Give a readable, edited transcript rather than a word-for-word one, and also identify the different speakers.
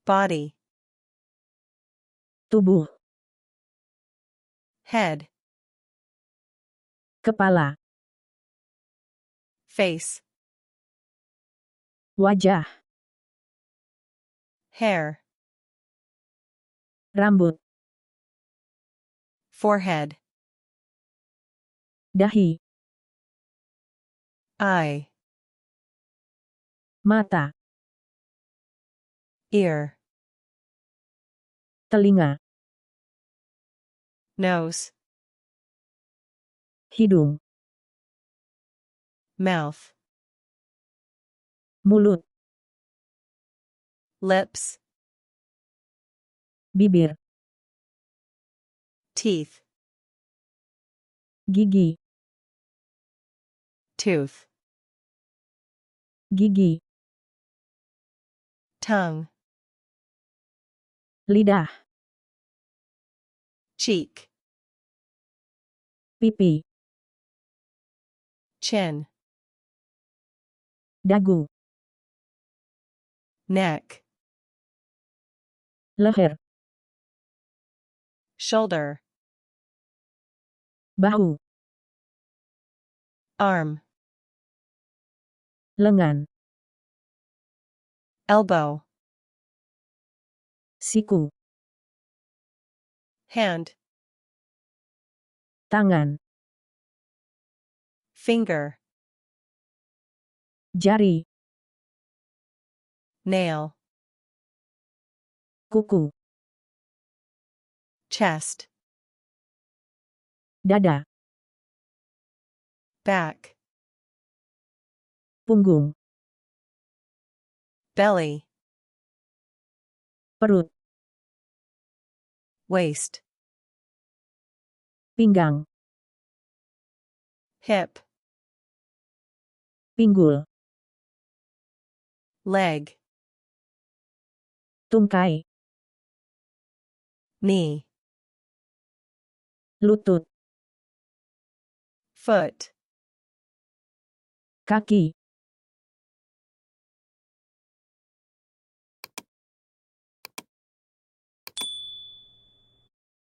Speaker 1: body,
Speaker 2: tubuh,
Speaker 1: head,
Speaker 2: kepala,
Speaker 1: face,
Speaker 2: wajah,
Speaker 1: hair,
Speaker 2: rambut,
Speaker 1: forehead,
Speaker 2: dahi,
Speaker 1: eye,
Speaker 2: mata,
Speaker 1: ear,
Speaker 2: telinga,
Speaker 1: nose,
Speaker 2: hidung,
Speaker 1: mouth,
Speaker 2: mulut,
Speaker 1: lips,
Speaker 2: bibir,
Speaker 1: teeth,
Speaker 2: gigi,
Speaker 1: tooth,
Speaker 2: gigi,
Speaker 1: tongue,
Speaker 2: lidah,
Speaker 1: cheek,
Speaker 2: pipi,
Speaker 1: chin,
Speaker 2: dagu,
Speaker 1: neck,
Speaker 2: leher,
Speaker 1: shoulder,
Speaker 2: bahu,
Speaker 1: arm,
Speaker 2: lengan,
Speaker 1: elbow,
Speaker 2: siku,
Speaker 1: hand,
Speaker 2: tangan,
Speaker 1: finger,
Speaker 2: jari,
Speaker 1: nail,
Speaker 2: kuku,
Speaker 1: chest,
Speaker 2: dada,
Speaker 1: back,
Speaker 2: punggung,
Speaker 1: belly,
Speaker 2: perut,
Speaker 1: waist,
Speaker 2: pinggang,
Speaker 1: hip,
Speaker 2: pinggul,
Speaker 1: leg,
Speaker 2: tungkai,
Speaker 1: knee,
Speaker 2: lutut,
Speaker 1: foot,
Speaker 2: kaki,